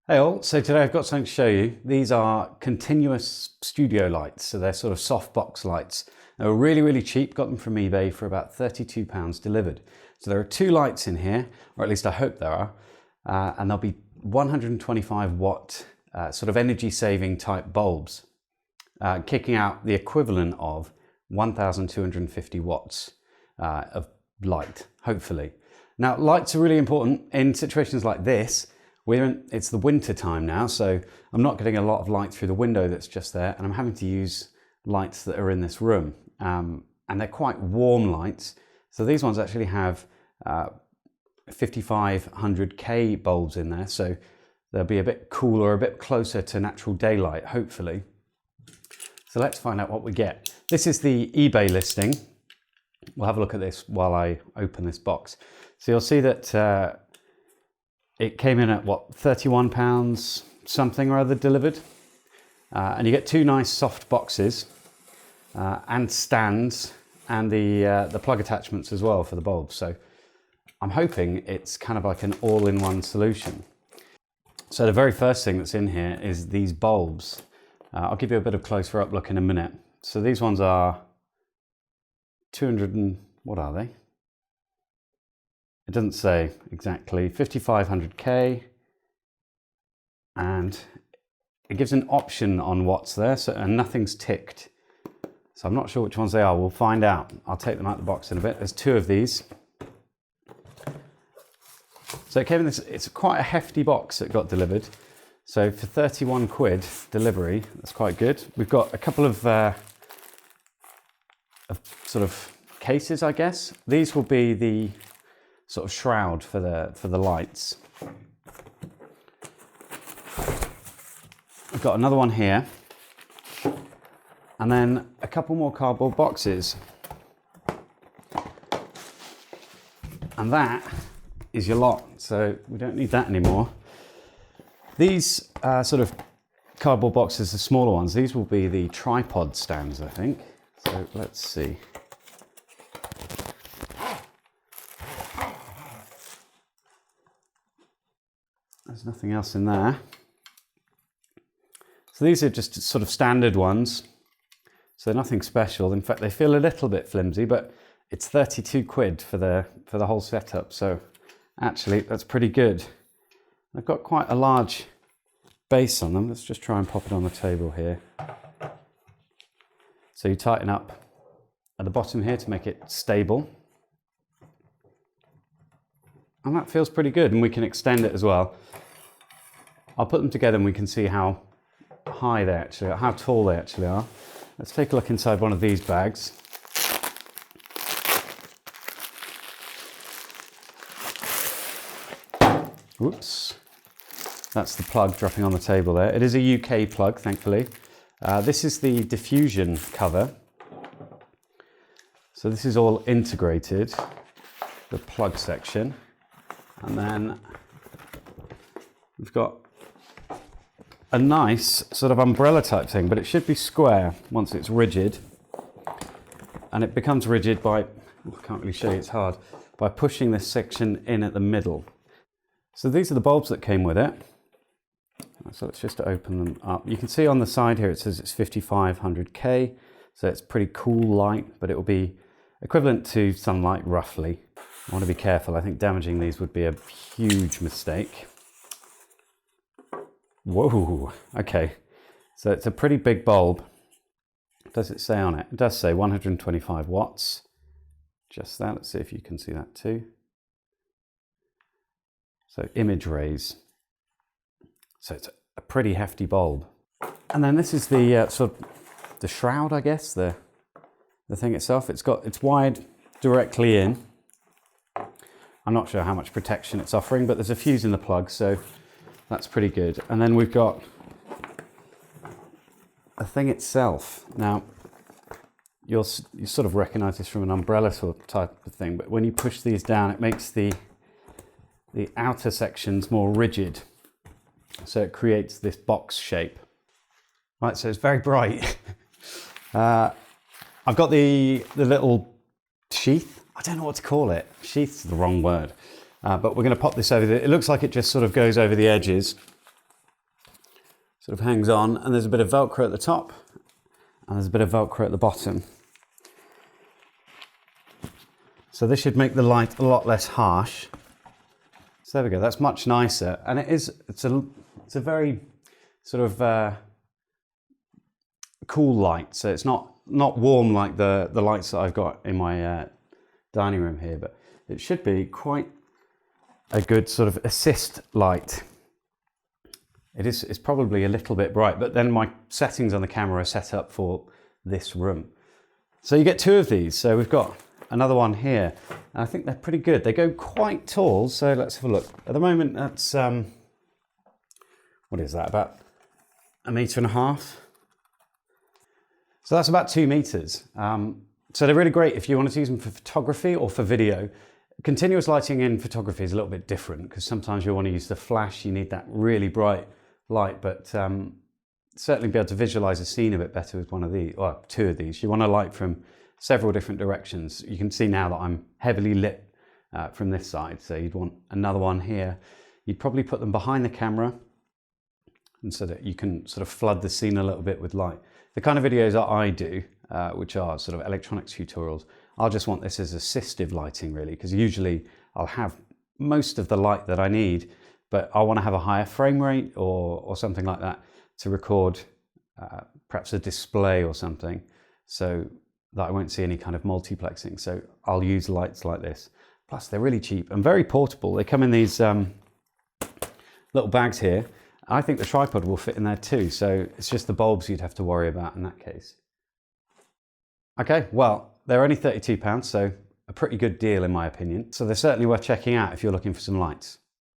Hey all, so today I've got something to show you. These are continuous studio lights, so they're sort of softbox lights. They were really cheap, got them from eBay for about £32 delivered. So there are two lights in here, or at least I hope there are, and they'll be 125 watt sort of energy saving type bulbs, kicking out the equivalent of 1250 watts of light, hopefully. Now lights are really important in situations like this. It's the winter time now, so I'm not getting a lot of light through the window that's just there, and I'm having to use lights that are in this room. And they're quite warm lights. So these ones actually have 5500K bulbs in there, so they'll be a bit cooler, a bit closer to natural daylight, hopefully. So let's find out what we get. This is the eBay listing. We'll have a look at this while I open this box. So you'll see that it came in at what, £31 something or other delivered, and you get two nice soft boxes and stands and the plug attachments as well for the bulbs. So I'm hoping it's kind of like an all-in-one solution. So the very first thing that's in here is these bulbs. I'll give you a bit of closer up look in a minute. So these ones are 200 and what are they? It doesn't say exactly, 5500K, and it gives an option on what's there, so, and nothing's ticked. So I'm not sure which ones they are, we'll find out. I'll take them out of the box in a bit. There's two of these. So it came in this, it's quite a hefty box that got delivered. So for 31 quid delivery, that's quite good. We've got a couple of sort of cases, I guess. These will be the sort of shroud for the lights. We've got another one here, and then a couple more cardboard boxes, and that is your lot, so we don't need that anymore. These sort of cardboard boxes, the smaller ones, these will be the tripod stands, I think. So let's see. There's nothing else in there. So these are just sort of standard ones. So nothing special. In fact, they feel a little bit flimsy, but it's 32 quid for the whole setup. So actually, that's pretty good. I've got quite a large base on them. Let's just try and pop it on the table here. So you tighten up at the bottom here to make it stable. And that feels pretty good, and we can extend it as well. I'll put them together and we can see how high they actually are, how tall they actually are. Let's take a look inside one of these bags. Whoops. That's the plug dropping on the table there. It is a UK plug, thankfully. This is the diffusion cover. So this is all integrated, the plug section. And then we've got a nice sort of umbrella type thing, but it should be square once it's rigid. And it becomes rigid by, I can't really show you, it's hard, by pushing this section in at the middle. So these are the bulbs that came with it. So let's just open them up. You can see on the side here it says it's 5500K, so it's pretty cool light, but it will be equivalent to sunlight roughly. I want to be careful. I think damaging these would be a huge mistake. Whoa, okay. So it's a pretty big bulb. What does it say on it? It does say 125 watts. Just that. Let's see if you can see that too. So image rays. So it's a pretty hefty bulb. And then this is the sort of the shroud, I guess, the thing itself. It's wired directly in. I'm not sure how much protection it's offering, but there's a fuse in the plug, so that's pretty good. And then we've got the thing itself. Now, you sort of recognize this from an umbrella sort of type of thing, but when you push these down, it makes the outer sections more rigid. So it creates this box shape. Right, so it's very bright. I've got the little sheath. I don't know what to call it. Sheath's the wrong word. But we're going to pop this over there. It looks like it just sort of goes over the edges. sort of hangs on, and there's a bit of Velcro at the top and there's a bit of Velcro at the bottom. So this should make the light a lot less harsh. So there we go, that's much nicer. And it's a very sort of cool light. So it's not warm like the lights that I've got in my dining room here, but it should be quite a good sort of assist light. It's probably a little bit bright, but then my settings on the camera are set up for this room. So you get two of these. So we've got another one here, and I think they're pretty good. They go quite tall, so let's have a look. At the moment, that's, what is that, about 1.5 meters? So that's about 2 meters. So they're really great if you want to use them for photography or for video. Continuous lighting in photography is a little bit different because sometimes you want to use the flash, you need that really bright light, but certainly be able to visualize a scene a bit better with one of these, or two of these. You want a light from several different directions. You can see now that I'm heavily lit from this side, so you'd want another one here. You'd probably put them behind the camera, and so that you can sort of flood the scene a little bit with light. The kind of videos that I do, which are sort of electronics tutorials, I'll just want this as assistive lighting really, because usually I'll have most of the light that I need, but I want to have a higher frame rate or something like that to record perhaps a display or something, so that I won't see any kind of multiplexing. So I'll use lights like this. Plus they're really cheap and very portable. They come in these little bags here. I think the tripod will fit in there too, so it's just the bulbs you'd have to worry about in that case. Okay, well, they're only £32, so a pretty good deal in my opinion. So they're certainly worth checking out if you're looking for some lights.